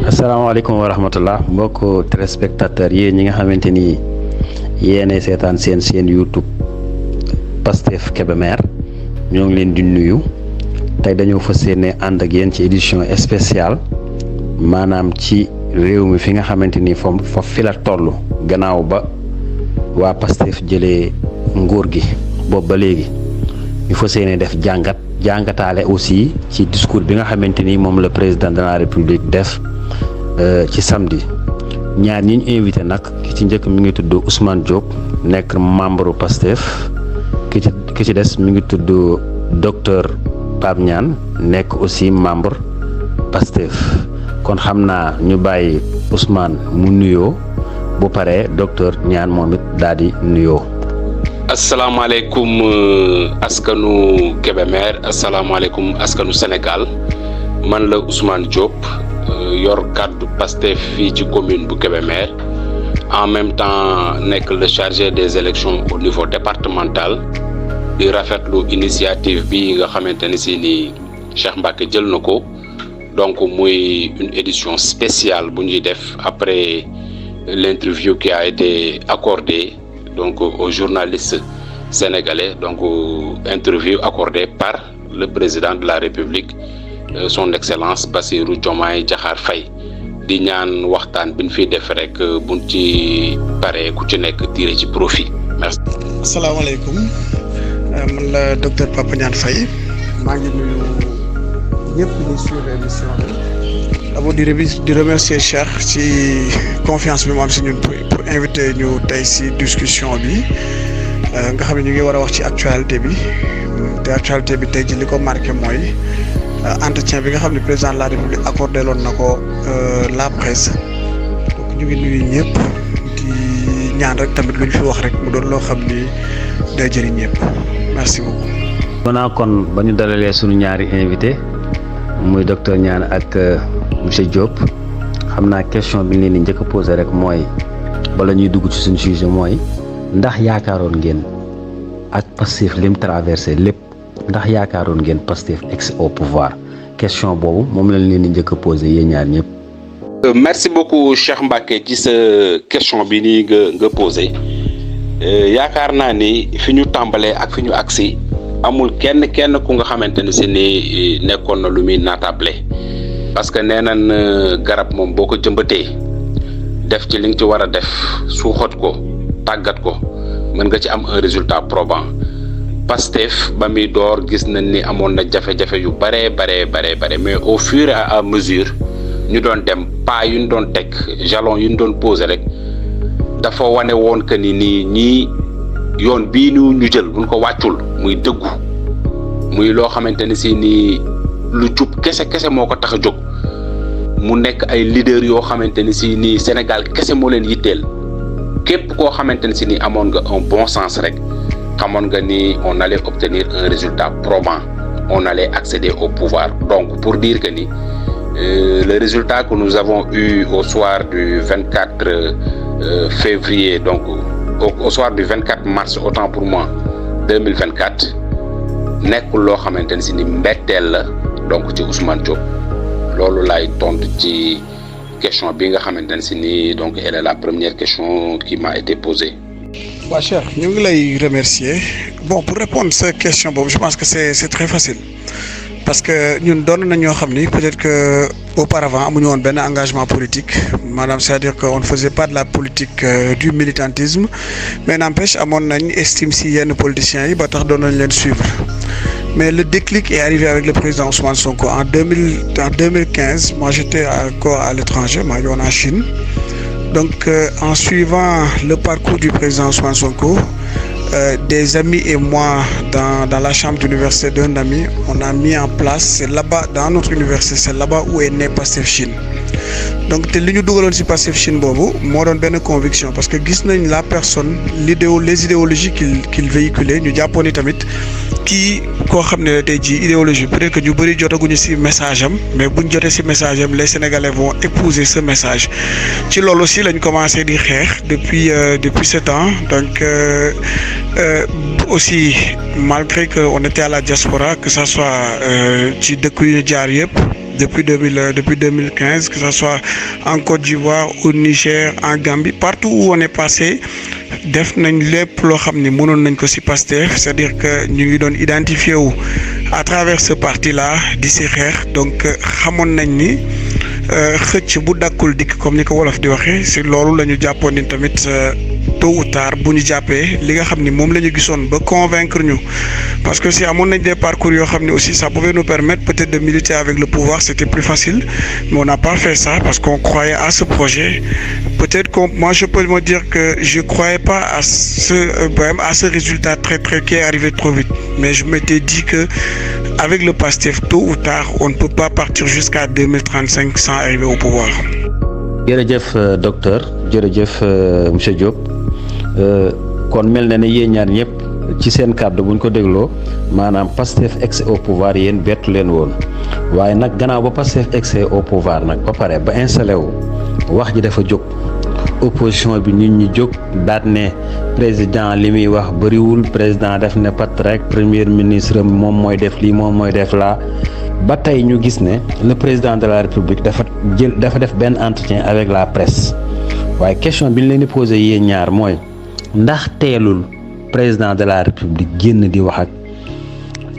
asalaamaaleykum wa rahmatullah mbokk téléspectateurs yi ñi nga xamante ni yéenay seetaan seen YouTube Pastef Kébémer ñoo ngi leen di nuyu tey dañoo fas yéene ànd ak yéen ci édition spéciale maanaam ci réew mi fi nga xamante ni fa fi la toll gannaaw ba waa Pastef jëlee nguur gi boobu ba léegi ñu fas yéene def jàngataale aussi ci discours bi nga xamante ni moom la président de la république def ci samedi ñaar ñi ñu invité nag ki ci njëkk mi ngi tudd Ousmane Diop nekk membre Pastef ki ci des mi ngi tudd docteur Pape Niane nekk aussi membre Pastef kon xam naa ñu bàyyi Ousmane mu nuyoo bu paree docteur Niane moom it daal di nuyoo. asalaamaaleykum askanu Kébémer asalaamaaleykum askanu Sénégal man la Ousmane Diop yor kàddu Pastef fii ci commune bu Kébémer en même temps nekk le chargé des élections au niveau départemental di rafetlu initiative bi nga xamante ni si ni Cheikh Mbacké jël na ko donc muy une édition spéciale bu ñuy def après l'interview qui a été accordée donc aux journalistes sénégalais, donc interview accordée par le président de la République, son excellence Bassirou Diomaye Diakhar Faye di ñaan waxtaan bi ñu fiy def rek buñ ci paree ku ci nekk tiré ci profit merci. asalaamaaleykum man la docteur Pape Niane Faye maa ngi nuyu ñëpp ñuy suivre émission bi d'abord di remercier Cheikh ci confiance bi mu am si ñun pour inviter ñu tey si discussion bi nga xam ne ñu ngi war a wax ci actualité bi te actualité bi tey ji li ko marqué mooy entretien bi nga xam ne président de la République accordé loon na ko la presse donc ñu ngi nuyu ñëpp di ñaan rek tamit lu ñu fi wax rek mu doon loo xam ni day jëriñ ñëpp merci beaucoup. maintenant kon ba ñu dalalee suñu ñaari invité muy docteur Niane ak monsieur Diop xam naa question bi ñu leen di njëkk a posé rek mooy bala ñuy dugg ci suñu sujet mooy ndax yaakaaroon ngeen ak Pastef lim traversé lépp ndax yaakaaroon ngeen Pastef ex au pouvoir question boobu moom lañ leen di njëkk a posé yéen ñaar ñëpp. merci beaucoup Cheikh Mbacké ci sa question bi nii nga posé yaakaar naa ni fi ñu tàmbalee ak fi ñu agsi amul kenn ku nga xamante ne si ni nekkoon na lu muy naatable parce que nee nañ garab moom boo ko jëmbatee def ci li nga ci war a def suuxat ko tàggat ko mën nga ci am un résultat probant Pastef ba muy door gis nañ ni amoon na jafe-jafe yu bare mais au fur et à mesure ñu doon dem pas yu ñu doon teg jalon yu ñu doon poser rek dafa wane woon que ni nii ñii yoon bii ñu jël buñ ko wàccul muy dëggu muy loo xamante ni si ni lu jub kese moo ko tax a jóg mu nekk ay leader yoo xamante ni si ni Sénégal kese moo leen yitteel képp koo xamante ni si ni amoon nga un bon sens rek xamoon nga ni on allait obtenir un résultat probant on allait accéder au pouvoir donc pour dire que ni le résultat que nous avons eu au soir du 24 février donc au soir du 24 mars autant pour moi 2024 nekkul loo xamante ni si ni mbetteel la donc ci Ousmane Diop loolu laay tontu ci question bi nga xamante ne si ni donc elle est la première question qui m'a été posée. waa Cheikh ñu ngi lay remercier bon pour répondre à cette question boobu je pense que c'est très facile parce que ñun doon na ñoo xam ni peut-être que auparavant amuñu woon benn engagement politique maanaam c'est-à-dire que on ne faisait pas de la politique du militantisme mais n'empêche amoon nañ estime si yenn politiciens yi ba tax doon nañ leen suivre. Mais le déclic est arrivé avec le président Ousmane Sonko en 2015. Moi, j'étais encore à l'étranger, moi, en Chine. Donc, en suivant le parcours du président Ousmane Sonko, des amis et moi, dans la chambre d'université d'un ami, on a mis en place, c'est là-bas, dans notre université, c'est là-bas où est né Pastef Chine. Donc te li ñu dugaloon ci Pastef Chine boobu moo doon benn conviction parce que gis nañ la personne les idéologies qu'il véhiculait ñu jàppoon ni tamit kii koo xam ne tey jii idéologie peut-être que ñu bëri jotaguñu ci message am mais buñ jotee ci message am les Sénégalais vont épouser ce message ci loolu aussi lañ commencé di xeex depuis 7 ans donc aussi malgré que on était à la diaspora que ça soit ci dëkk yu ñu jaar yëpp depuis 2015, que ce soit en Côte d'Ivoire, au Niger, en Gambie, partout où on est passé, def nañ lépp loo xam ni mënoon nañ ko ci Pastef, c'est-à-dire que ñu ngi doon identifié wu à travers ce parti-là di ci xeex. Donc xamoon nañ ni xëcc bu dakkul dikk comme ni ko wolof di waxee, ci loolu la ñu jàppoon ni tamit tôt ou tard bu ñu jàppee li nga xam ni moom la ñu gisoon ba convaincre ñu, parce que si amoon nañ des parcours yoo xam ni aussi ça pouvait nous permettre peut-être de militer avec le pouvoir, c'était plus facile, mais on n'a pas fait ça parce qu'on croyait à ce projet. Peut-être que moi je peux me dire que je croyais pas à ce résultat très qui est arrivé trop vite, mais je m'étais dit que avec le Pastef, tôt ou tard, on ne peut pas partir jusqu'à 2035 sans arriver au pouvoir. jërëjëf docteur, jërëjëf monsieur Diop, kon mel na ne yéen ñaar ñëpp ci seen kàddu buñ ko dégloo maanaam Pastef excès au pouvoir yéen bettu leen woon, waaye nag gannaaw ba Pastef excès au pouvoir nag ba pare ba installé wu wax ji dafa jóg, opposition bi nit ñi jóg daat ne président li muy wax bëriwul, président def ne pat rek premier ministre moom mooy def lii moom mooy def laa, ba tey ñu gis ne le président de la république dafa def benn entretien avec la presse. waaye question bi ñu leen di posé yéen ñaar mooy ndax teelul président de la république génn di wax ak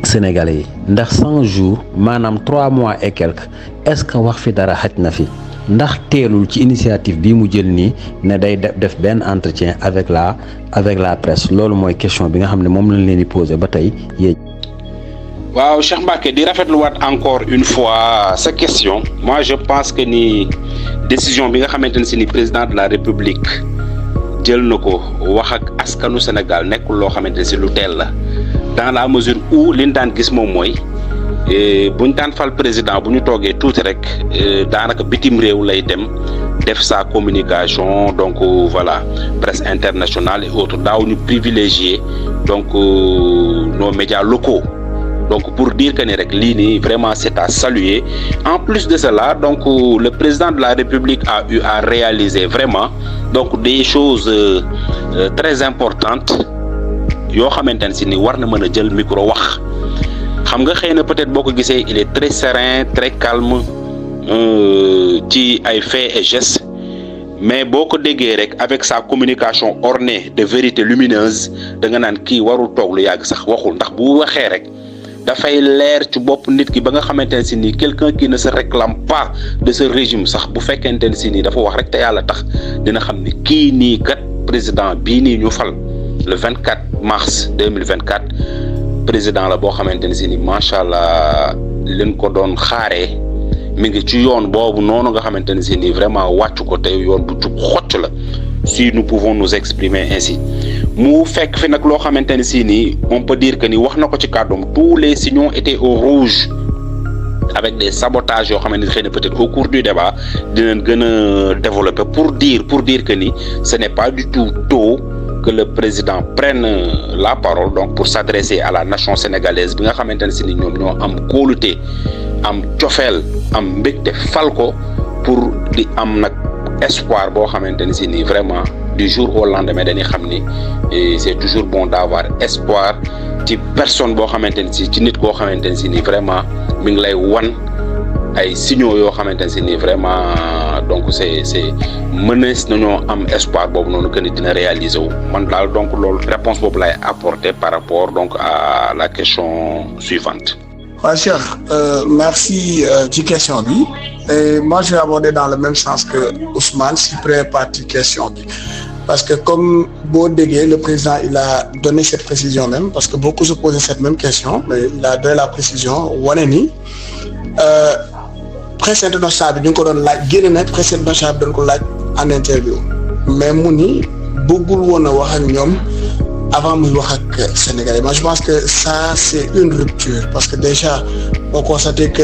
sénégalais yi, ndax 100 jours maanaam 3 mois et quelques, est-ce que wax fi dara xaj na fi, ndax teelul ci initiative bi mu jël nii ne day def benn entretien avec la presse. Loolu mooy question bi nga xam ne moom lañ leen di posé ba tey yéen. waaw Cheikh Mbacké di rafetluwaat encore une fois sa question. Moi je pense que ni décision bi nga xamante ne si ni président de la république jël na ko wax ak askanu Sénégal nekkul loo xamante ne si lu teel la, dans la mesure où liñ daan gis moom mooy buñ daan fal président bu ñu toogee tuuti rek daanaka bitim réew lay dem def sa communication, donc voilà, presse internationale et autres, daaw ñu privilégier donc nos médias locaux. Donc pour dire que ni rek lii nii vraiment c'est à saluer. En plus de cela, donc le président de la République a eu à réaliser vraiment donc des choses très importantes yoo xamante ne si ni war na mën a jël micro wax. xam nga xëy na peut-être boo ko gisee il est très serein, très calme ci ay faits et gestes, mais boo ko déggee rek avec sa communication ornée de vérité lumineuse da nga naan kii warul toog lu yàgg sax waxul, ndax bu waxee rek dafay leer ci bopp nit ki ba nga xamante ne si nii quelqu'un qui ne se réclame pas de ce régime sax bu fekkente ne si nii dafa wax rek te yàlla tax dina xam ni kii nii kat président bii nii ñu fal le 24 mars 2024 président la boo xamante ne si nii macha allah leen ko doon xaaree mi ngi ci yoon boobu noonu nga xamante ne si nii vraiment wàccu ko te yoon bu jub xocc la, si nous pouvons nous exprimer ainsi. mu fekk fi nag loo xamante ne si nii on peut dire que ni wax na ko ci kàddoom, tous les signaux étaient au rouge, avec des sabotages yoo xamante ne xëy na peut-être au cours du débat dinañ gën a développer pour dire que ni ce n'est pas du tout tôt que le président prenne la parole donc pour s'adresser à la nation sénégalaise bi nga xamante ne si ni ñoom ñoo am kóolute, am cofeel, am mbégte fal ko, pour di am nag espoir boo xamante ne si ni vraiment du jour au lendemain dañuy xam ni c'est toujours bon d'avoir espoir ci personne boo xamante ne si ci nit koo xamante ne si ni vraiment mi ngi lay wan ay signaux yoo xamante ne si ni vraiment donc c'est mënees nañoo am espoir boobu noonu que ni dina réaliser wu. man daal donc loolu réponse boobu lay apporter par rapport donc à la question suivante. Ouais, cher, merci ci question bi. Et moi je vais aborder dans le même sens que Ousmane si première partie question bi, parce que comme boo déggee le président il a donné cette précision même, parce que beaucoup se posaient cette même question, mais il a donné la précision wane ni presse internationale bi ñu ko doon laaj génn na presse internationale bi doon ko laaj en interview, mais mu ni bëggul woon a wax ak ñoom avant muy wax ak Sénégalais. Moi je pense que ça c'est une rupture, parce que déjà on constatait que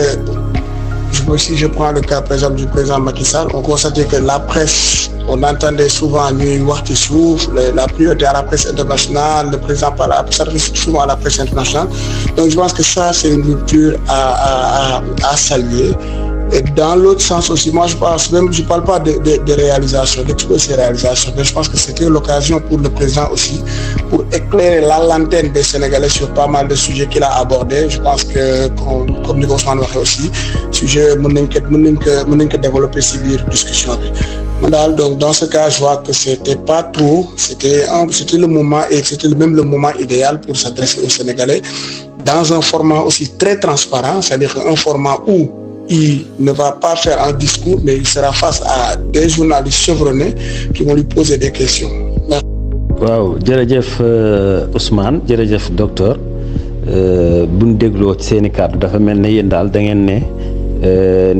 si je prends le cas par exemple du président Macky Sall, on constatait que la presse, on entendait souvent ñuy wax ci suuf la priorité à la presse internationale, le président s'adresse souvent à la presse internationale. Donc je pense que ça c'est une rupture à saluer. Et dans l'autre sens aussi, moi je parle pas de réalisation, d'exposer réalisation, mais je pense que c'était l'occasion pour le président aussi pour éclairer la lanterne des Sénégalais sur pas mal de sujets qu'il a abordés. Je pense que comme Nico Ousmane waxee aussi sujet mën nañ ko développer ci biir discussion bi. Donc dans ce cas, je vois que c'était pas trop, c'était le moment et c'était même le moment idéal pour s'adresser aux Sénégalais dans un format aussi très transparent, c'est-à-dire un format où il ne va pas faire un discours, mais il sera face à des journalistes chevronnés qui vont lui poser des questions. Merci. waaw jërëjëf Ousmane jërëjëf docteur buñ dégloo ci seeni kàddu dafa mel ne yéen daal da ngeen ne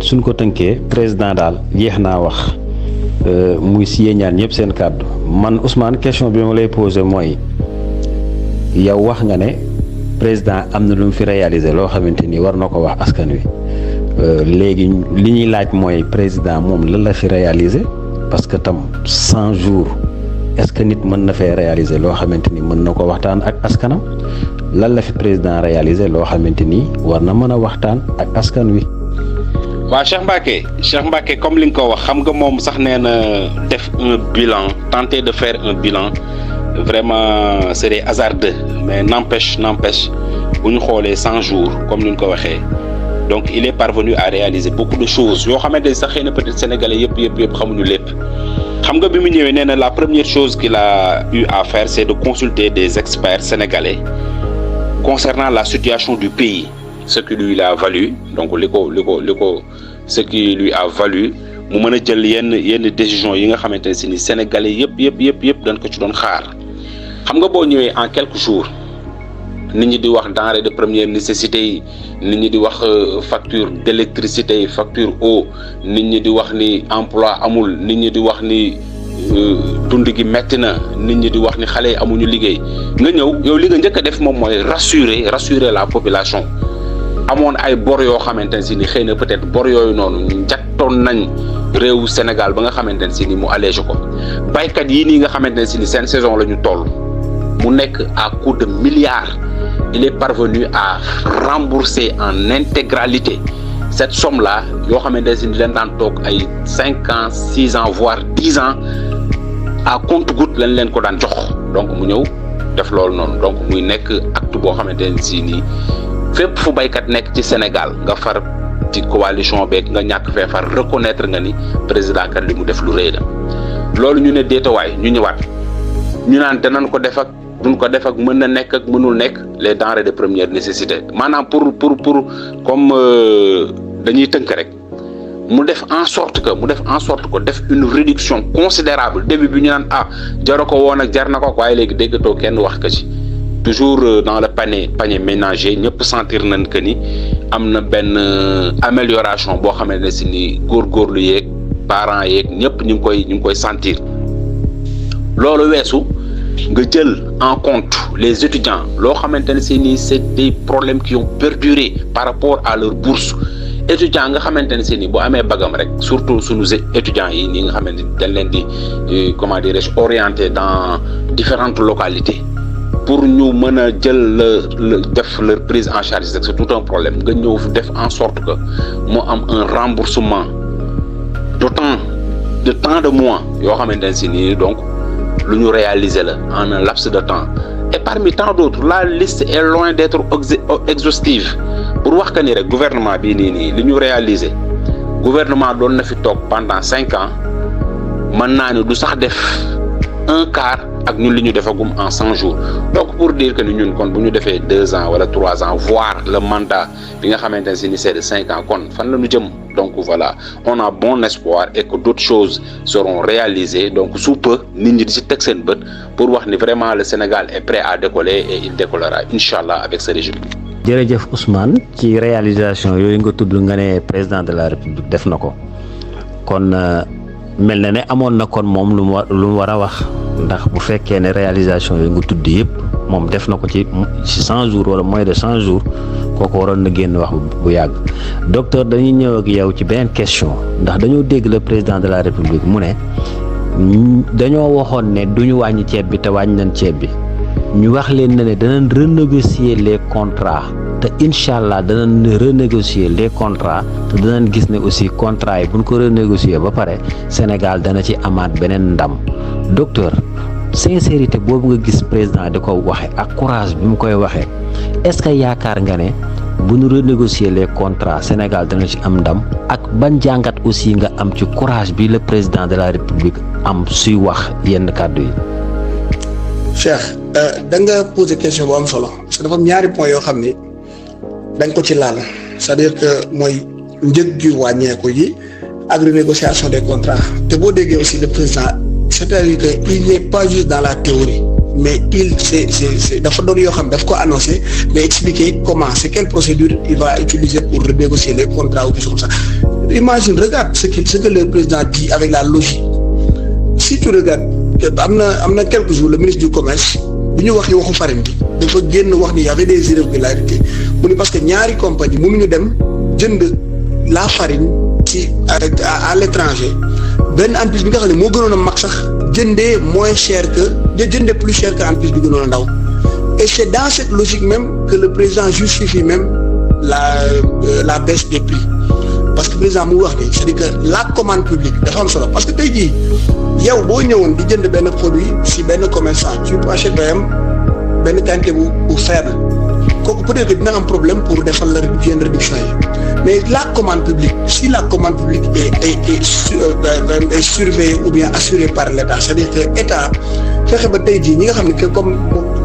suñ ko tënkee président daal jeex naa wax muy si yéen ñaar ñëpp seen kàddu man Ousmane question bi ma lay posé mooy yow wax nga ne président am na lu mu fi réalisé loo xamante ni war na ko wax askan wi léegi li ñuy laaj mooy président moom lan la fi réalisé parce que tam 100 jours est-ce que nit mën na fee réaliser loo xamante ni mën na ko waxtaan ak askanam lan la fi président réalisé loo xamante ni war na mën a waxtaan ak askan wi. waaw Cheikh Mbacké comme li nga ko wax xam nga moom sax nee na def un bilan tenter de faire un bilan vraiment c'est hasardeux mais n'empêche bu ñu xoolee 100 jours comme ni ñu ko waxee donc il est parvenu à réaliser beaucoup de choses yoo xamante ni sax xëy na peut-être sénégalais yëpp xamuñu lépp. xam nga bi mu ñëwee nee na la première chose qu'il a eu à faire c'est de consulter des experts sénégalais concernant la situation du pays ce qui lui a valu donc ce qui lui a valu mu mën a jël yenn décisions yi nga xamante ne si ni sénégalais yëpp dañ ko ci doon xaar xam nga boo ñëwee en quelques jours nit ñi di wax denrées de première nécessité yi nit ñi di wax facture d'électricité yi facture eau nit ñi di wax ni emploi amul nit ñi di wax ni dund gi metti na nit ñi di wax ni xale yi amuñu liggéey nga ñëw yow li nga njëkk a def moom mooy rassurer la population amoon ay bor yoo xamante ne si ni xëy na peut-être bor yooyu noonu njattoon nañ réewu Sénégal ba nga xamante ne si ni mu allégé ko baykat yi nii nga xamante ne si ni seen saison la ñu toll mu nekk à coût de milliards il est parvenu à rembourser en intégralité cette somme-là yoo xamante ne si ni leen daan toog ay 5 ans 6 ans voire 10 ans à compte-gouttes lañ leen ko daan jox donc mu ñëw def loolu noonu donc muy nekk acte boo xamante ne si nii fépp fu baykat nekk ci Sénégal nga far ci coalition beeg nga ñàkk fee far reconnaître nga ni président kat li mu def lu rëy la loolu ñu ne déetawaay ñu ñëwaat ñu naan danañ ko def ak duñ ko def ak mën na nekk ak mënul nekk les denrées de première nécessité maanaam pour comme dañuy tënk rek mu def en sorte que def une réduction considérable début bi ñu naan jaro ko woon ak jar na ko waaye léegi déggatoo kenn wax ka ci toujours dans le panier ménager ñëpp sentir nañ que ni am na benn amélioration boo xamante ne si ni góorgóorlu yeeg parents yeeg ñëpp ñu ngi koy sentir loolu weesu nga jël en compte les étudiants loo xamante ne si ni c'est des problèmes qui ont perduré par rapport à leur bourse étudiants nga xamante ne si ni boo amee bagam rek surtout sunu étudiants yi nii nga xamante ni dañ leen di comment dirais-je orienté dans différentes localités pour ñu mën a jël def leur prise en charge c'est tout un problème nga ñëw def en sorte que mu am un remboursement de temps de mois yoo xamante ne si nii donc lu ñu réaliser la en un laps de temps et parmi tant d'autres la liste est loin d'être exhaustive pour wax que ni rek gouvernement bii nii li ñu réaliser gouvernement doon na fi toog pendant 5 ans mën naa ni du sax def un quart ak ñun li ñu defagum en 100 jours donc pour dire que ni ñun kon bu ñu defee 2 ans wala 3 ans voire le mandat bi nga xamante ne si ni c'est de 5 ans kon fan la ñu jëm donc voilà on a bon espoir et que d'autres choses seront réalisées donc sous peu nit ñi di ci teg seen bët pour wax ni vraiment le Sénégal est prêt à décoller et il décollera inchallah avec ce régime. jërëjëf Ousmane ci réalisation yooyu nga tudd nga ne président de la République def na ko kon mel na ne amoon na kon moom lu mu war a wax ndax bu fekkee ne réalisation yooyu nga tudd yëpp moom def na ko ci 100 jours wala moins de 100 jours kooku waroon na génn wax bu yàgg docteur dañuy ñëw ak yow ci beneen question ndax dañoo dégg le président de la République mu ne dañoo waxoon ne duñu wàññi ceeb bi te wàññi nañ ceeb bi ñu wax leen ne danañ renégocier les contrats te incha allah danañ renégocier les contrats te danañ gis ne aussi contrats yi buñ ko renégocier ba pare Sénégal dana ci amaat beneen ndam docteur sincérité boobu nga gis président di ko waxe ak courage bi mu koy waxee est-ce que yaakaar nga ne bu ñu renégocier les contrats Sénégal dana ci am ndam ak ban jàngat aussi nga am ci courage bi le président de la République am suy wax yenn kàddu yi. Cheikh da nga poser question bu am solo parce que dafa am ñaari point yoo xam ni dañ ko ci laal c'est-à-dire que mooy njëg gi wàññeeku yi ak renégociation des contrats te boo déggee aussi le président c'est-à-dire que il n'est pas juste dans la théorie mais c'est dafa doon yoo xam daf ko annoncé mais expliquer comment c'est quelle procédure il va utiliser pour renégocier les contrats ou quelque chose comme ça. Imagine, regarde ce que le président dit avec la logique. Si tu regardes am na quelques jours le ministre du commerce bi ñu waxee waxu farine bi dafa génn wax ni y avait des irrégularités mu ni parce que ñaari compagnie mënuñu dem jënd la farine ci à l'étranger benn entreprise bi nga xam ne moo gënoon a mag sax jëndee moins cher que jëndee plus cher que entreprise bi gënoon a ndaw et c'est dans cette logique même que le président justifie même la baisse des prix parce que président mu wax ni c'est-à-dire que la commande publique dafa am solo parce que tey jii yow boo ñëwoon di jënd benn produit si benn commerçant tu peux acheter benn quantité bu faible kooku peut-être que dina am problème pour defal la réduction yi mais la commande publique si la commande publique est surveillée ou bien assurée par l'État c'est-à-dire que État fexe ba tey jii ñi nga xam ne que comme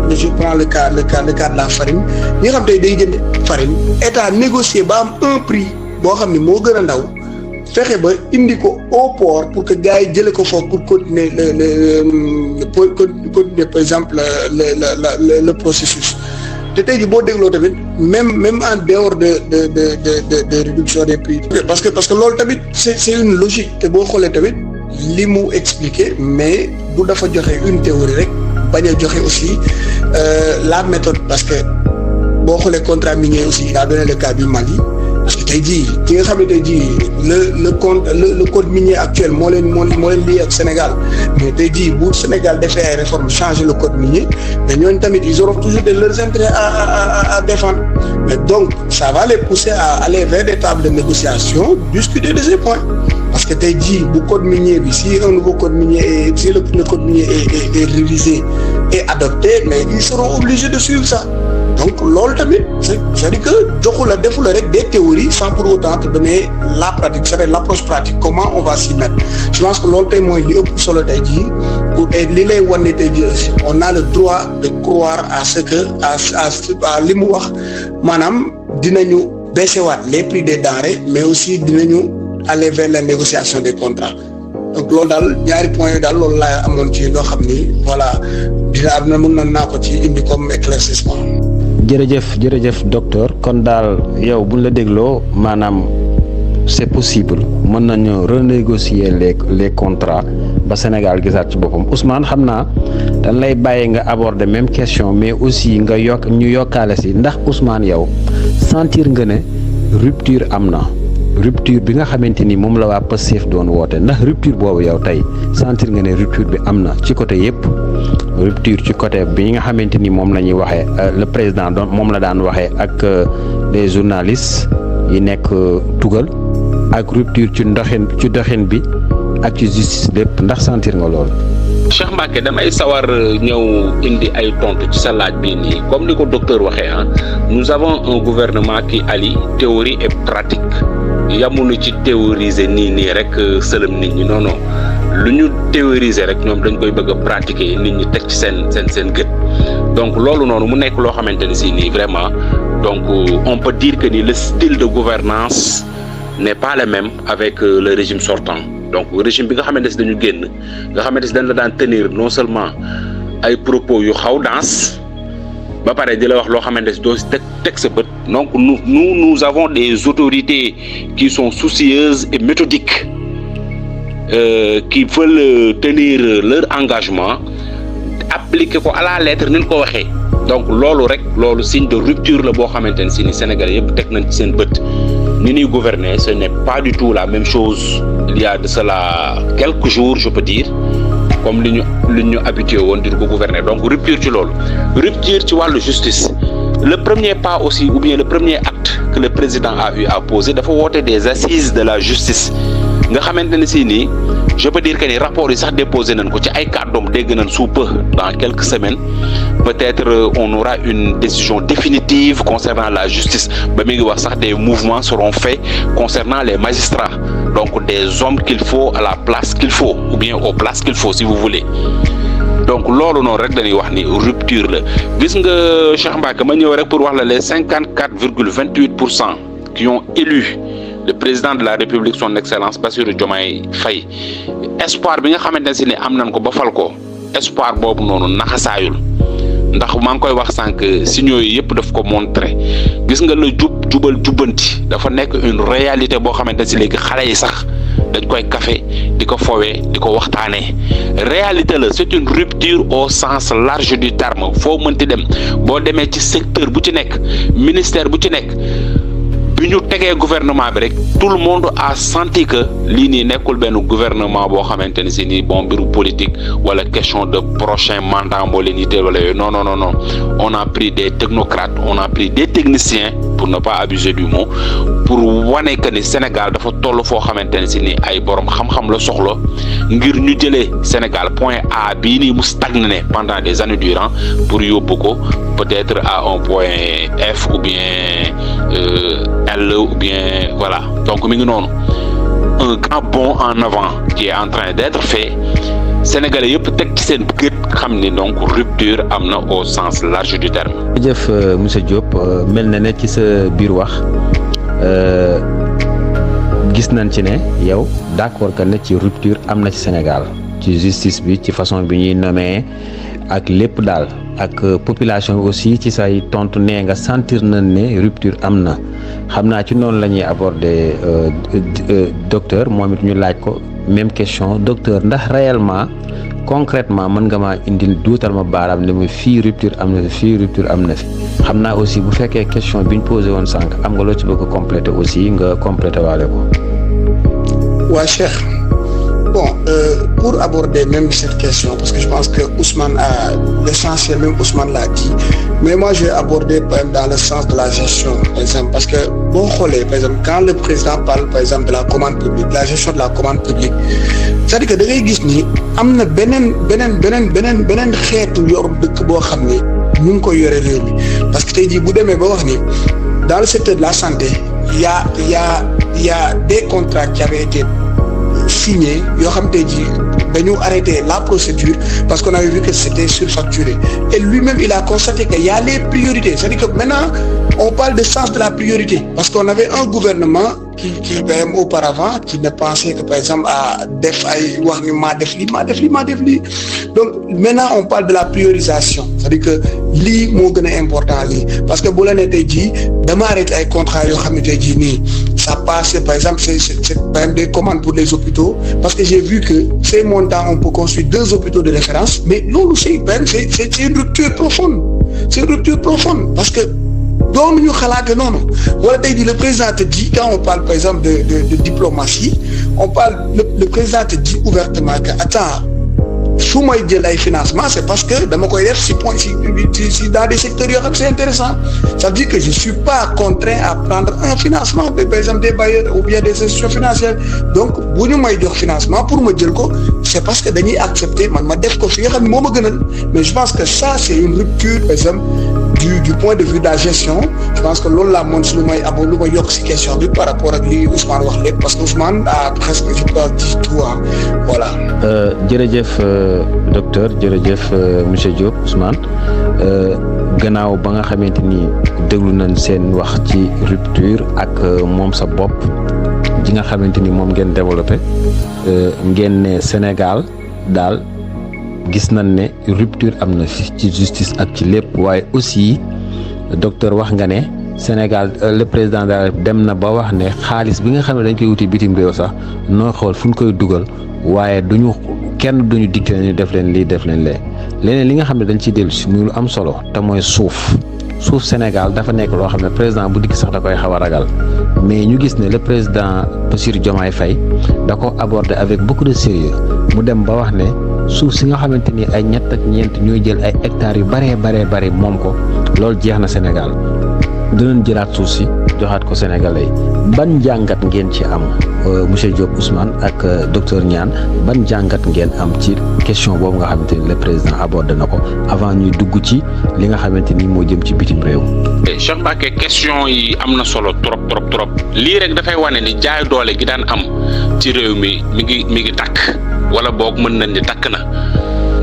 je prends le cas de la farine ñi nga xam tey day jënd farine État négocier ba am un prix boo xam ne moo gën a ndaw fexe ba indi ko au port pour que gars yi jëlee ko foofu pour continuer continuer par exemple le processus te tey jii boo dégloo tamit même en dehors de réduction des prix parce que loolu tamit c'est une logique te boo xoolee tamit li mu expliquer mais du dafa joxe une théorie rek bañ a joxe aussi la méthode parce que boo xoolee contrat minier aussi il a donné le cas du Mali parce que tey jii ki nga xam ne tey jii le code minier actuel moo leen lii ak Sénégal mais tey jii bu Sénégal defee ay réformes changer le code minier mais ñooñu tamit ils auront toujours leurs intérêts à défendre mais donc ça va les pousser à aller vers des tables de négociation discuter de ces points parce que tey jii bu code minier bi si un nouveau code minier si le code minier est révisé et adopté mais ils seront obligés de suivre ça. Donc loolu tamit c'est-à-dire que joxu la defu la rek des théories sans pour autant te donner la pratique c'est-à-dire l'approche pratique comment on va s'y mettre je pense que loolu tey mooy li ëpp solo tey jii pour et li lay wan ne tey jii on a le droit de croire à ce que à li mu wax maanaam dinañu baissewaat les prix des denrées mais aussi dinañu aller vers la négociation des contrats donc loolu daal ñaari points yooyu daal loolu laa amoon ci loo xam ni voilà dina am na mën naa ko ci indi comme éclaircissement. jërëjëf docteur kon daal yow buñ la dégloo maanaam c'est possible mën nañu renégocier les contrats ba Sénégal gisaat ci boppam Ousmane xam naa dañ lay bàyyi nga aborder même question mais aussi nga ñu yokkaale si ndax Ousmane yow sentir nga ne rupture am na rupture bi nga xamante ni moom la waa Pastef doon woote ndax rupture boobu yow tey sentir nga ne rupture bi am na ci côté yépp rupture ci côté bi nga xamante ni moom la ñuy waxee le président doon moom la daan waxee ak les journalistes yi nekk tugal ak rupture ci doxin bi ak ci justice lépp ndax sentir nga loolu. Cheikh Mbacké damay sawar ñëw indi ay tontu ci sa laaj bii nii comme ni ko docteur waxee nous avons un gouvernement qui allie théorie et pratique yamuñu ci théoriser nii rek sëlëm nit ñi non lu ñu théoriser rek ñoom dañ koy bëgg a pratiquer nit ñi teg ci seen gët donc loolu noonu mu nekk loo xamante ni si nii vraiment donc on peut dire que ni le style de gouvernance n'est pas le même avec le régime sortant donc régime bi nga xamante si dañu génn nga xamante si dañ la daan tenir non seulement ay propos yu xaw danse ba pare di la wax loo xamante si doo si teg sa bët donc nous avons des autorités qui sont soucieuses et méthodiques qui veulent tenir leur engagement appliquer ko à la lettre ni ñu ko waxee donc loolu signe de rupture la boo xamante ne si ni Sénégalais yëpp teg nañ ci seen bët ni ñuy gouverner ce n'est pas du tout la même chose il y a de cela quelques jours je peux dire comme li ñu habitué woon di ko gouverner donc rupture ci loolu rupture ci wàllu justice. Le premier pas aussi ou bien le premier acte que le président a eu à poser dafa woote des assises de la justice nga xamante ne si nii je peux dire que ni rapport yi sax déposé nañ ko ci ay kàddoom dégg nañ sous peu dans quelques semaines peut-être on aura une décision définitive concernant la justice ba mi ngi wax sax des mouvements seront faits concernant les magistrats donc des hommes qu'il faut à la place qu'il faut ou bien aux places qu'il faut si vous voulez. Donc loolu noonu rek dañuy wax ni rupture la gis nga Cheikh Mbacké ma ñëw rek pour wax la les 54,28% qui ont élu le président de la République son excellence Bassirou Diomaye Faye espoir bi nga xamante ne si ne am nañ ko ba fal ko espoir boobu noonu naxasaayul ndax maa ngi koy wax sànq signaux yi yëpp daf ko montré gis nga la jubal jubbanti dafa nekk une réalité boo xamante ne si léegi xale yi sax dañ koy café di ko fowee di ko waxtaanee réalité la c'est une rupture au sens large du terme foo mënti dem boo demee ci secteur bu ci nekk ministère bu ci nekk bi ñu tegee gouvernement bi rek tout le monde a senti que lii nii nekkul benn gouvernement boo xamante ne si nii bon mbiru politique wala question de prochain mandat moo leen yitteel wala yooyu non non non non on a pris des technocrates on a pris des techniciens pour ne pas abuser du mot pour wane que ni Sénégal dafa toll foo xamante ne si ni ay borom xam-xam la soxla ngir ñu jëlee Sénégal point A bii nii mu stagné pendant des années durant pour yóbbu ko peut-être à un point F ou bien L ou bien voilà donc mi ngi noonu un grand bond en avant qui est en train d'être fait Sénégalais yëpp teg ci seen gët xam ni donc rupture am na au sens large du terme. jërëjëf monsieur Diop mel na ne ci sa biir wax gis nañ ci ne yow d'accord que ne ci rupture am na ci Sénégal ci justice bi ci façon bi ñuy nommer ak lépp daal ak population bi aussi ci say tontu nee nga sentir nañ ne rupture am na xam naa ci noonu la ñuy aborder docteur moom it ñu laaj ko même question docteur ndax réellement concrètement mën nga maa indil duutal ma baaraam ne ma fii rupture am na fi fii rupture am na fi xam naa aussi bu fekkee question bi ñu posé woon sànq am nga loo ci bëgg a compléter aussi nga compléter waale ko. waa Cheikh bon pour aborder même cette question parce que je pense que Ousmane a l'essentiel, même Ousmane l'a dit, mais moi je vais aborder par exemple dans le sens de la gestion par exemple parce que bon par exemple quand le président parle par exemple de la commande publique, la gestion de la commande publique, c'est-à-dire que da ngay gis ni am na beneen xeetu yor dëkk boo xam ni ñu ngi koy yore réew mi parce que tey jii bu demee ba wax ni dans le secteur de la santé il y a des contrats qui avaient été signés yoo xam tey jii dañu arrêté la procédure parce qu'on avait vu que c'était surfacturé et lui-même il a constaté qu'il y a les priorités, c'est-à-dire que maintenant on parle de sens de la priorité parce qu'on avait un gouvernement qui même auparavant qui ne pensait que par exemple à def ay wax ni maa def lii donc maintenant on parle de la priorisation, c'est-à-dire que lii moo gën a important lii parce que bu la ne tey jii dama arrêté ay contrats yoo xam ne tey jii nii ça passe par exemple c'est par exemple des commandes pour les hôpitaux parce que j'ai vu que ces montants on peut construire 2 hôpitaux de référence mais loolu c'est une rupture profonde, c'est une rupture profonde parce que doon ñu xalaate noonu wala tey jii le président te dit quand on parle par exemple de diplomatie on parle le président te dit ouvertement que attends su may jël ay financement c'est parce que dama koy def si dans des secteurs yoo xam c'est intéressant, ça veut dire que je suis pas contraint à prendre un financement par exemple des bailleurs ou bien des institutions financières donc bu ñu may jox financement pour ma jël ko c'est parce que dañuy accepter man ma def ko fi nga xam ne moo ma gënal mais je pense que ça c'est une rupture par exemple du point de vue de la gestion. Je pense que loolu laa moom si lu may yokk si question bi par rapport ak li Ousmane wax lépp parce que Ousmane a presque je pense dit tout voilà. jërëjëf docteur jërëjëf monsieur Diop Ousmane gannaaw ba nga xamante ni déglu nañ seen wax ci rupture ak moom sa bopp ji nga xamante ni moom ngeen développé ngeen ne Sénégal daal. gis nañ ne rupture am na fi ci justice ak ci lépp waaye aussi docteur wax nga ne Sénégal le président de la République dem na ba wax ne xaalis bi nga xam ne dañ koy wuti bitim réew sax noo xool fu ñu koy dugal waaye kenn duñu dicté ñu def leen lii def leen lee leneen li nga xam ne dañ ciy dellu si muy lu am solo te mooy suuf Sénégal dafa nekk loo xam ne président bu dikk sax da koy xaw a ragal mais ñu gis ne le président Bassirou Diomaye Faye da ko abordé avec beaucoup de sérieux mu dem ba wax ne suuf si nga xamante ni ay ñett ak ñeent ñooy jël ay hectares yu baree moom ko loolu jeex na Sénégal dinañ jëlaat suuf si joxaat ko Sénégalais ban jàngat ngeen ci am monsieur Diop Ousmane ak docteur Niane ban jàngat ngeen am ci question boobu nga xamante ni le président abordé na ko avant ñuy dugg ci li nga xamante ni moo jëm ci bitim réew. Cheikh Mbacké question yi am na solo trop lii rek dafay wane ni jaay doole gi daan am ci réew mi ngi takk wala boog mën nañ ni takk na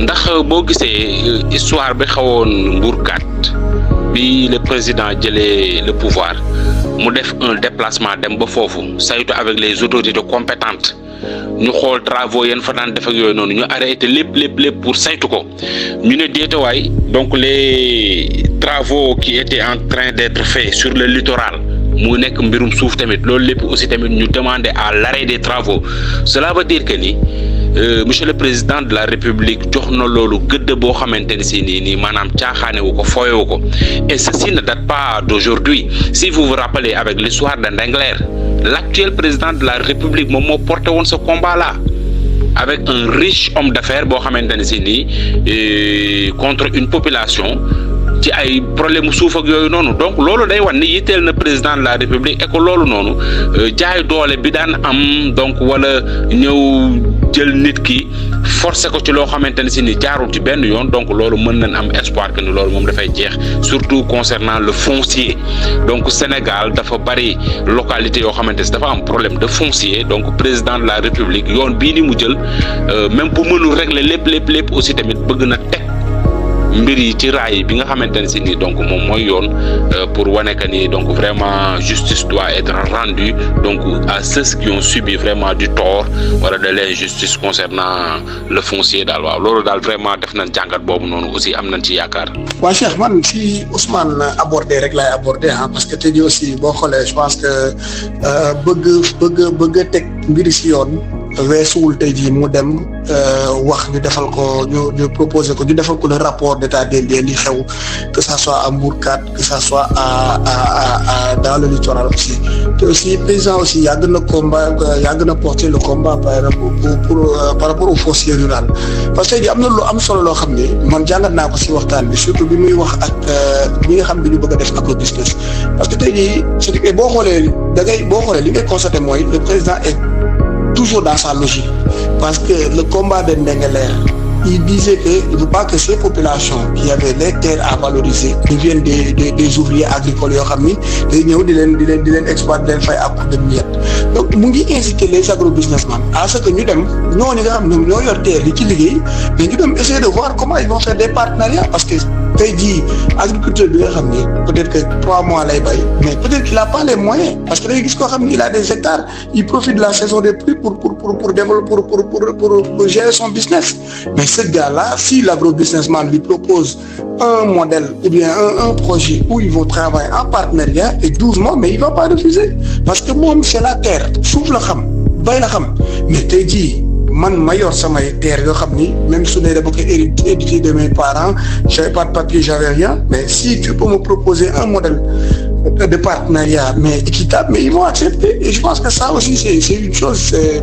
ndax boo gisee histoire bi xawoon Mbourkat bi le président jëlee le pouvoir mu def un déplacement dem ba foofu saytu avec les autorités compétentes ñu xool travaux yeen fa daan def ak yooyu noonu ñu arrêté lépp pour saytu ko ñu ne déetawaay donc les travaux qui étaient en train d'être faits sur le littoral mu nekk mbirum suuf tamit loolu lépp aussi tamit ñu demander à l'arrêt des travaux cela veut dire que ni monsieur le président de la république jox na loolu gëdd boo xamante ni si nii maanaam caaxaane wu ko fooyewu ko et ceci ne date pas d'aujourd'hui si vous vous rappelez avec l'histoire de Ndingler l'actuel président de la république moom moo porté woon ce combat là avec un riche homme d'affaires boo xamante ni si nii contre une population ci ay problème mu suuf ak yooyu noonu donc loolu day wan ni yitteel na président de la république et que loolu noonu jaay doole bi daan am donc wala ñëw jël nit ki forcé ko ci loo xamante ne si ni jaarul ci benn yoon donc loolu mën nañ am espoir que ni loolu moom dafay jeex surtout concernant le foncier donc Sénégal dafa bari localité yoo xamante ne dafa am problème de foncier donc président de la république yoon bii ni mu jël même bu mënul régler lépp aussi tamit bëgg na teg mbir yi ci raay bi nga xamante ne si nii donc moom mooy yoon pour wane que ni donc vraiment justice doit être rendue donc à ceux qui ont subi vraiment du tort wala de l'injustice concernant le foncier daal waaw loolu daal vraiment def nañ jàngat boobu noonu aussi am nañ ci yaakaar. waa Cheikh man si Ousmane abordé rek laay abordé parce que tey jii aussi boo xoolee je pense que bëgg a teg mbir si yoon weesuwul tey jii mu dem wax ñu defal ko ñu proposé ko ñu defal ko le rapport d'état des lieux li xew que ça soit à Mbourkat que ça soit à dans le littoral aussi te aussi président aussi yàgg na porter le combat par rapport au foncier rural parce que tey jii am na lu am solo loo xam ne man jàngat naa ko si waxtaan bi surtout bi muy wax ak ñi nga xam ne ñu bëgg a def agrobusiness parce que tey jii c'est boo xoolee li ngay constater mooy le président est toujours dans sa logique parce que le combat de Ndingler il disait que il ne veut pas que ces populations qui avaient les terres à valoriser deviennent des ouvriers agricoles yoo xam ni day ñëw di leen exploiter di leen fay à coup de miettes donc mu ngi inciter les agrobusinessmen à ce que ñu dem ñooñu nga xam ne ñoo yor terre li ci liggéey mais ñu dem essayer de voir comment ils vont faire des partenariats parce que tey jii agriculteur bi nga xam ni peut-être que 3 mois lay bay mais peut-être qu'il a pas les moyens parce que day gis koo xam ni il a des hectares il profite de la saison des pluies pour développer pour gérer son business mais ce gars-là si l'agrobusinessman lui propose un modèle ou bien un projet où ils vont travailler en partenariat et 12 mois mais il va pas refuser parce que moom c'est la terre suuf la xam bay la xam mais tey jii man ma yor samay terre yoo xam ni même su dee dama ko hérité de mes parents j'avais pas de papier j'avais rien mais si tu peux me proposer un modèle de partenariat mais équitable mais ils vont accepter et je pense que ça aussi c'est une chose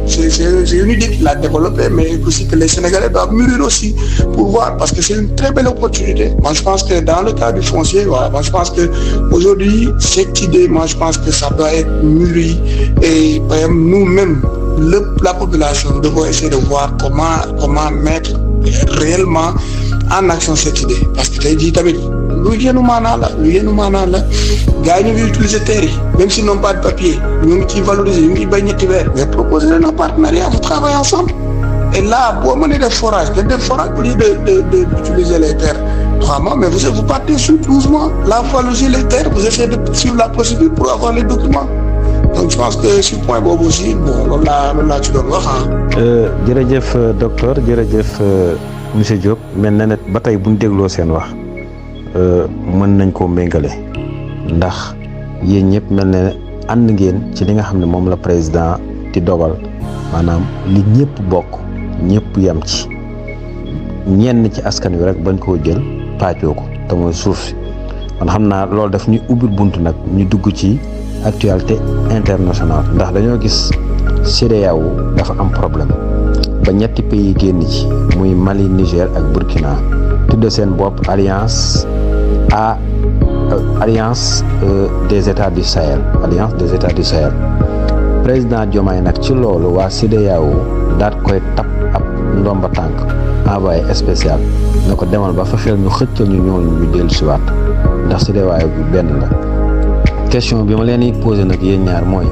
c'est une idée qu'il a développée mais aussi que les Sénégalais doivent mûrir aussi pour voir parce que c'est une très belle opportunité moi je pense que dans le cas du foncier voilà moi je pense que aujourd'hui cette idée moi je pense que ça doit être mûri et nous-mêmes la population nous devons essayer de voir comment mettre réellement en action cette idée parce que tey jii tamit lu yenu maanaa la gars yi ñu ngi utiliser terre yi même s'ils n'ont pas de papier ñu ngi ciy valoriser ñu ngi bay ñetti weer mais proposer leen un partenariat vous travaillez ensemble et là boo mënee def forage au lieu de d'utiliser les terres 3 mois mais vous partez sur 12 mois là vous valorisez les terres vous essayez de suivre la procédure pour avoir les documents donc je pense que sur point boobu aussi bon loolu laa ci doon wax jërëjëf docteur jërëjëf monsieur Diop mel na ne ba tey bu ñu dégloo seen wax mën nañ koo méngale ndax yéen ñëpp mel na ne ànd ngeen ci li nga xam ne moom la président di dogal maanaam li ñëpp bokk ñëpp yam ci ñenn ci askan wi rek bañ koo jël pàccoo ko te mooy suuf si man xam naa loolu daf ñuy ubbil bunt nag ñu dugg ci actualité internationale ndax dañoo gis CEDEAO dafa am problème ba ñetti pays génn ci muy Mali, Niger ak Burkina tudde seen bopp alliance des États du Sahel président Diomaye nag ci loolu waa CEDEAO daat koy tap ab ndomba tànk envoyé spécial ne ko demal ba fexeel ñu xëccal ñu ñooñu ñu dellu siwaat ndax CEDEAO bi benn la. question bi ma leen di posé nag yéen ñaar mooy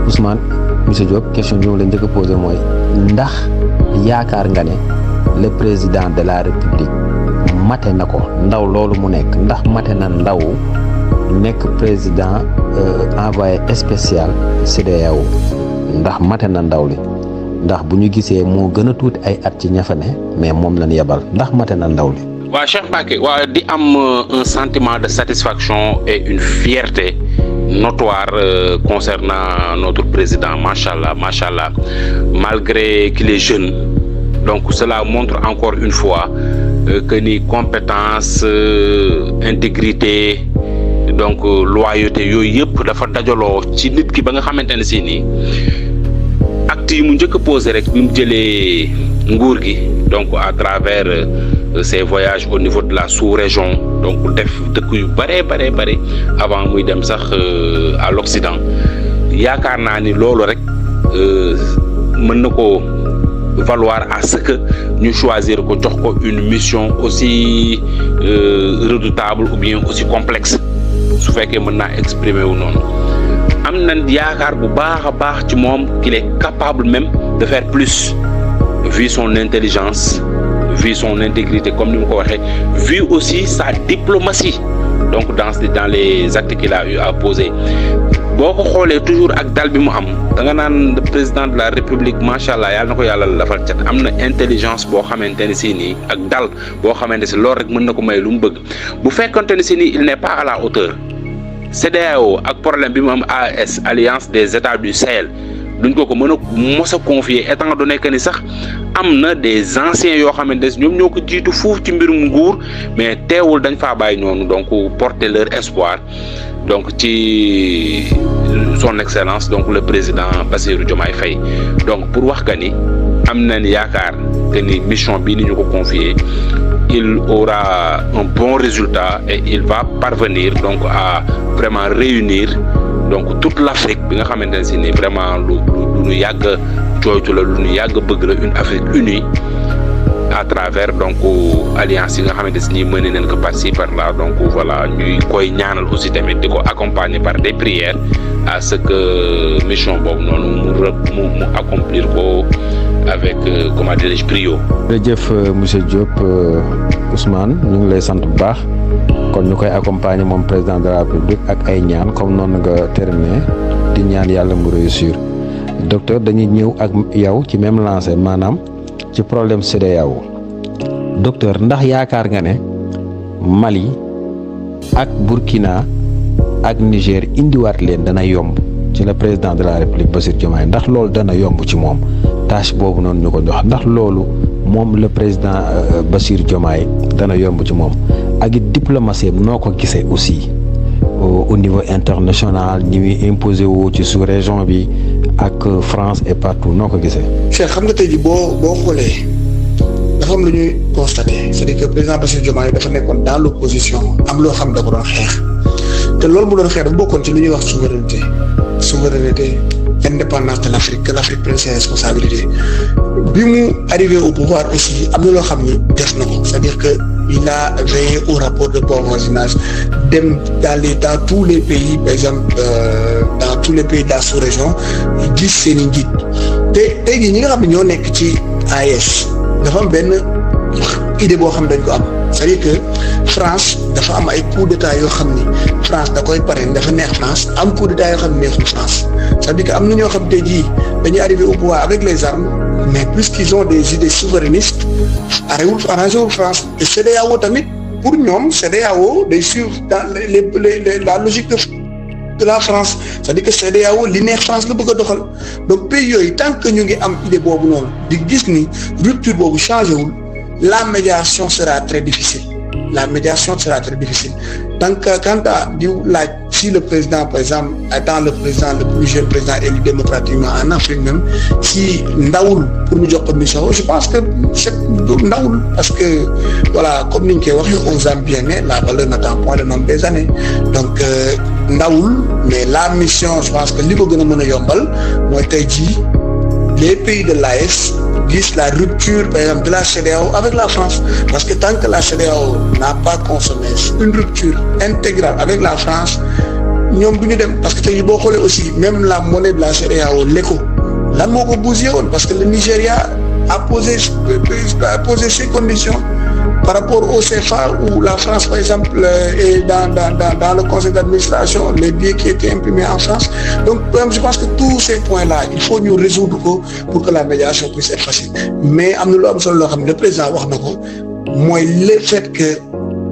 Ousmane monsieur Diop question bi ma leen njëkk a posé mooy ndax yaakaar nga ne le président de la République mate na ko ndaw loolu mu nekk ndax mate na ndaw nekk président envoyé spécial CEDEAO ndax mate na ndaw li ndax bu ñu gisee moo gën a tuuti ay at ci ñafa ne mais moom lañ yebal ndax mate na ndaw li. waaw Cheikh Mbacké waaw di am un sentiment de satisfaction et une fierté notoire concernant notre président machallah malgré qu'il est jeune. Donc cela montre encore une fois que ni compétence intégrité donc loyauté yooyu yëpp dafa dajaloo ci nit ki ba nga xamante ne si nii acte yi mu njëkk a posé rek bi mu jëlee nguur gi donc à travers ses voyages au niveau de la sous-région donc def dëkk yu bare avant muy dem sax à l'Occident yaakaar naa ni loolu rek mën na ko valoir à ce que ñu choisir ko jox ko une mission aussi redoutable ou bien aussi complexe su fekkee mën naa exprimer wu noonu am nañ yaakaar bu baax a baax ci moom qu'il est capable même de faire plus vu son intelligence vu son intégrité comme ni mu ko waxee vu aussi sa diplomatie donc dans les actes qu'il a eu à poser boo ko xoolee toujours ak dal bi mu am da nga naan le président de la république macha allah yàlla na ko yàlla lafal cat am na intelligence boo xamante ne si nii ak dal boo xamante ne si loolu rek mën na ko may lu mu bëgg bu fekkonte ne si nii il n'est pas à la hauteur CEDEAO ak problème bi mu am AES alliance des États du Sahel duñ ko mën a mos a confier étant donné que ni sax am na des anciens yoo xamante ne ñoom ñoo ko jiitu fuuf ci mbirum nguur mais teewul dañ faa bàyyi noonu donc porter leur espoir donc ci son excellence donc le président Bassirou Diomaye Faye donc pour wax que ni am nañ yaakaar que ni mission bii ni ñu ko confier il aura un bon résultat et il va parvenir donc à vraiment réunir donc toute l'Afrique bi nga xamante ne si ni vraiment lu ñu yàgg jooytu la lu ñu yàgg bëgg la une Afrique unie à travers donc alliance yi nga xamante si ni mëne nañ ko par-ci par-là donc voilà ñuy koy ñaanal aussi tamit di ko accompagner par des prières à ce que mission boobu noonu mu accomplir ko avec comment dirais-je brio. jërëjëf monsieur Diop Ousmane ñu ngi lay sant bu baax kon ñu koy accompagner moom président de la République ak ay ñaan comme noonu nga terminé di ñaan yàlla mu réussir docteur dañuy ñëw ak yow ci même lancé maanaam ci problème CEDEAO docteur ndax yaakaar nga ne Mali ak Burkina ak Niger indiwaat leen dana yomb ci le président de la République Bassirou Diomaye ndax loolu dana yomb ci moom tâche boobu noonu ñu ko jox ndax loolu moom le président Bassirou Diomaye dana yomb ci moom ak it diplomatie noo ko gisee aussi au niveau international ñi muy imposé woo ci sous-région bi ak France et partout noo ko gisee. Cheikh xam nga tey jii boo xoolee dafa am lu ñuy constaté c'est-à-dire que président Bassirou Diomaye dafa nekkoon dans l'opposition am loo xam da ko doon xeex te loolu mu doon xeex dafa bokkoon ci lu ñuy wax souveraineté indépendance de l'Afrique que l'Afrique prenne ses responsabilités bi mu arrivé au pouvoir aussi am na loo xam ni def na ko c'est-à-dire que il a veillé au rapport de bon voisinage dem dans tous les pays par exemple dans tous les pays de la sous-région gis seen i njiit te tey jii ñi nga xam ne ñoo nekk ci AES dafa am benn idée boo xam ne dañ ko am c'est-à-dire que France dafa am ay coup d'état yoo xam ni France da koy pare dafa neex France am coup d'état yoo xam ne neexul France c'est-à-dire que am na ñoo xam tey jii dañuy arriver au pouvoir avec les armes mais puisqu'ils ont des idées souverainistes arrangé wul France et CEDEAO tamit pour ñoom CEDEAO day suivre dans la logique de la France c'est-à-dire que CEDEAO li neex France la bëgg a doxal donc pays yooyu tant que ñu ngi am idée boobu noonu di gis ni rupture boobu changé wul la médiation sera très difficile donc quant à di laaj si le président, par exemple, étant le plus jeune président élu démocratiquement en Afrique même, si ndawul pour ñu jox ko mission, je pense que c'est ndawul parce que voilà, comme niñ koy waxee aux ans bien nés, la valeur n'attend point le nombre des années. Donc ndawul, mais la mission, je pense que li ko gën a mën a yombal mooy tey jii les pays de l'AES disent la rupture par exemple de la CEDEAO avec la France, parce que tant que la CEDEAO n'a pas consommé une rupture intégrale avec la France, ñoom du ñu dem, parce que tey boo xoolee aussi même la monnaie de la CEDEAO l'éco lan moo ko bougé woon, parce que le Nigeria a posé ses conditions par rapport au CFA où la France par exemple est dans le conseil d'administration, les billets qui étaient imprimés en France. Donc je pense que tous ces points-là il faut ñu résoudre ko pour que la médiation puisse être facile. Mais am na lu am solo loo xam ne le président wax na ko mooy le fait que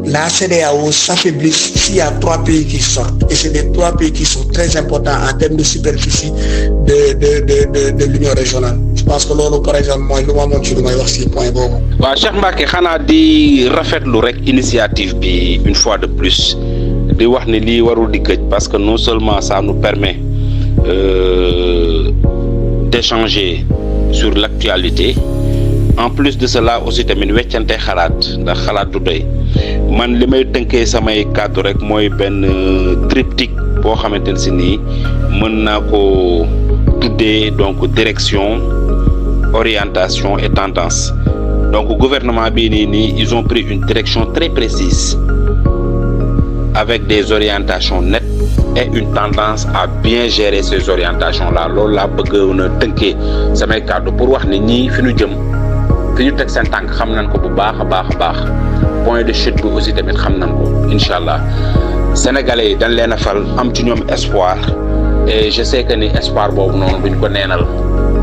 la CEDEAO s'affaiblisse s'il y a 3 pays qui sortent, et c'est les 3 pays qui sont très importants en termes de superficie de l'Union régionale. Je pense que loolu par exemple mooy lu ma mën ci lu may wax ci point boobu. waaw Cheikh Mbacké xanaa di rafetlu rek initiative bi une fois de plus di wax ni lii warul di gëj, parce que non seulement ça nous permet d'échanger sur l'actualité, en plus de cela aussi tamit weccante xalaat, ndax xalaat du doy. Man li may tënkee samay kàddu rek mooy benn triptyque boo xamante ne si nii mën naa ko tuddee donc direction, orientation et tendance. Donc gouvernement bii nii ils ont pris une direction très précise avec des orientations nettes et une tendance à bien gérer ces orientations-là. Loolu laa bëggoon a tënkee samay kàddu pour wax ne ñii fi ñu jëm, fi ñu teg seen tànk xam nañ ko bu baax a baax. Point de chute bi aussi tamit xam nañ ko incha allah. Sénégalais yi dañ leen a fal am ci ñoom espoir, et je sais que ni espoir boobu noonu duñ ko neenal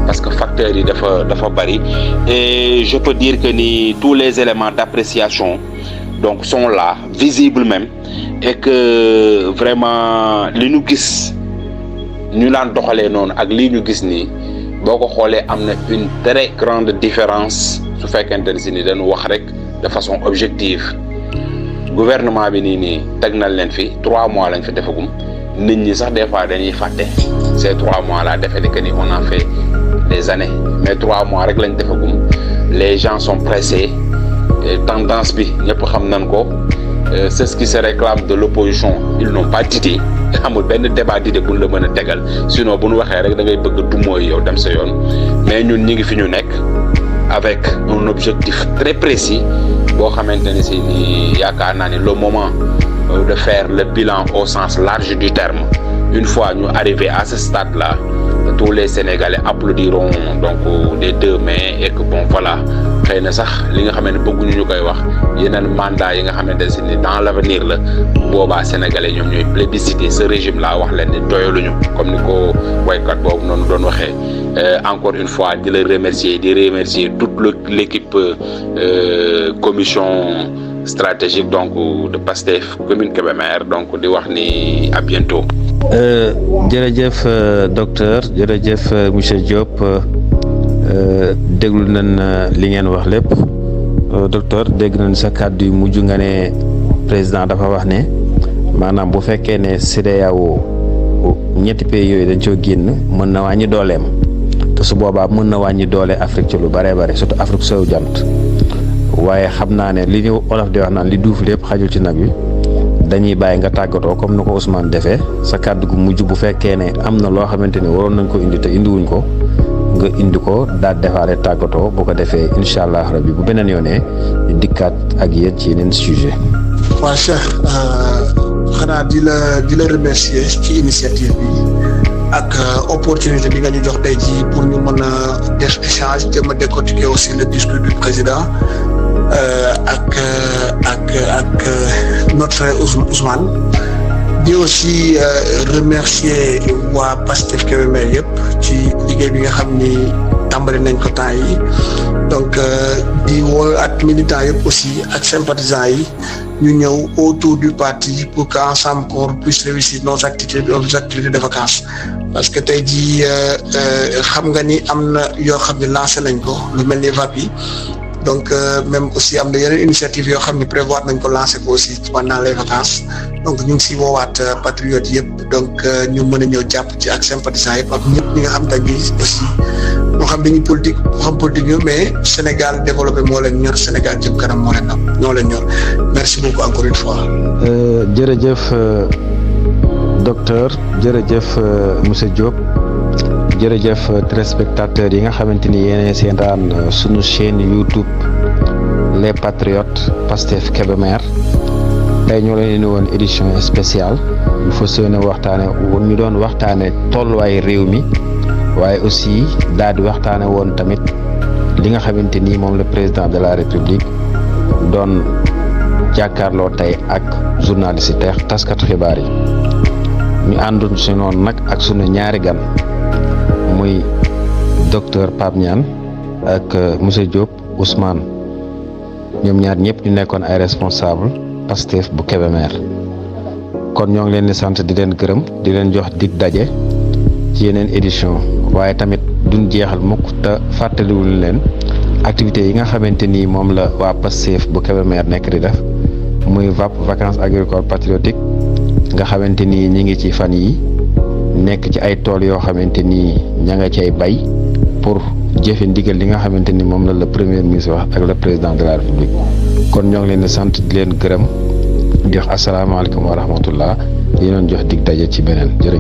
parce que facteurs yi dafa bari, et je peux dire que ni tous les éléments d'appréciation donc sont là, visibles même, et que vraiment li ñu gis ñu laan doxalee noonu ak lii ñu gis nii boo ko xoolee am na une très grande différence su fekkente ne si ni dañu wax rek de façon objective. Gouvernement bi nii teg nañ leen fi 3 mois lañ fi defagum, nit ñi sax des fois dañuy fàtte ces 3 mois là defe ni que ni on a fait des années, mais 3 mois rek lañ defagum. Les gens sont pressés, tendance bi ñëpp xam nañ ko, c'est ce qui se réclame de l'opposition, ils n'ont pas d'idée, amul benn débat d'idée bu ñu la mën a tegal, sinon bu ñu waxee rek da ngay bëgg du mooy yow dem sa yoon. Mais ñun ñi ngi fi ñu nekk avec un objectif très précis boo xamante ne si ni yaakaar naa ni le moment de faire le bilan au sens large du terme, une fois ñu arrivé à ce stade-là, tous les Sénégalais applaudiront donc des 2 mains, et que bon voilà, xëy na sax li nga xamante ne bëgguñu ñu koy wax yeneen mandat yi nga xamante ne si ni dans l'avenir la boobaa Sénégalais ñoom ñooy plébisciter ce régime-là, wax leen ni doyaluñu, comme ni ko waykat boobu noonu doon waxee. Encore une fois di la remercier toute l'équipe commission stratégique donc de PASTEF commune Kébémer, donc di wax ni à bientôt. jërëjëf docteur, jërëjëf monsieur Diop, déglu nañ li ngeen wax lépp. Docteur, dégg nañ sa kàddu yu mujj nga ne président dafa wax ne maanaam bu fekkee ne CEDEAO ñetti pays yooyu dañ coo génn mën na wàññi dooleem, te su boobaa mën na wàññi doole Afrique ci lu bare bare, surtout Afrique sowu jant. waaye xam naa ne li ñu olof di wax naan li duuf lépp xajul ci nag wi, dañuy bàyyi nga tàggatoo comme ni ko Ousmane defee, sa kàddu gu mujj bu fekkee ne am na loo xamante ni waroon nañ ko indi te indiwuñ ko, nga indi ko daal defaale tàggatoo, bu ko defee incha allah rabbi bu beneen yoonee dikkaat ak yéen ci yeneen sujet. waaw Cheikh, xanaa di la remercier ci initiative bi ak opportunité bi nga ñu jox tey jii pour ñu mën a def échange, te ma décortiquer aussi le discours du président ak notre frère Ousmane. di aussi remercier waa PASTEF Kébémer yëpp ci liggéey bi nga xam ni tàmbali nañ ko temps yi, donc di woo ak militants yëpp aussi ak sympathisants yi ñu ñëw autour du parti pour que ensemble qu'on puisse réussir nos activités de vacances. Parce que tey jii xam nga ni am na yoo xam ne lancé nañ ko lu mel ni VAP yi, donc même aussi am na yeneen initiative yoo xam ne prévoir nañ ko lancer ko aussi pendant les vacances donc ñu ngi si woowaat patriotes yëpp donc ñu mën a ñëw jàpp ci ak sympathisants yëpp ak ñëpp ñi nga xam dañuy aussi moo xam dañuy politique moo xam politique ñu mais Sénégal développé moo leen ñor Sénégal jëm kanam moo leen ñoo leen ñor merci beaucoup encore une fois. jërëjëf docteur jërëjëf monsieur Diop. jërëjëf téléspectateurs yi nga xamante ni yéen seetaan sunu chaîne YouTube les patriotes Pastef Kébémer tey ñoo leen ni woon édition spéciale ñu fas yéene waxtaane woon ñu doon waxtaane tolluwaay réew mi waaye aussi daal di waxtaane woon tamit li nga xamante ni moom le président de la république doon jàkkaarloo tey ak journaliste yi taskatu xibaar yi ñu àndoon si noonu nag ak sunu ñaari gan muy docteur Pape Niane ak monsieur Diop Ousmane ñoom ñaar ñëpp ñu nekkoon ay responsable Pastef bu Kébémer kon ñoo ngi leen di sant di leen gërëm di leen jox dig daje ci yeneen édition waaye tamit duñ jeexal mukk te fàttaliwul leen activités yi nga xamante ni moom la waa Pastef bu Kébémer nekk di def muy VAP vacances agricoles patriotiques nga xamante ni ñi ngi ci fan yi nekk ci ay tool yoo xamante ni ña nga cay bay pour jëfe ndigal li nga xamante ni moom la le premier ministre wax ak le président de la république kon ñoo ngi leen di sant di leen gërëm di wax asalaamaaleykum wa rahmatullah di leen jox dig daje ci beneen jërë ngeen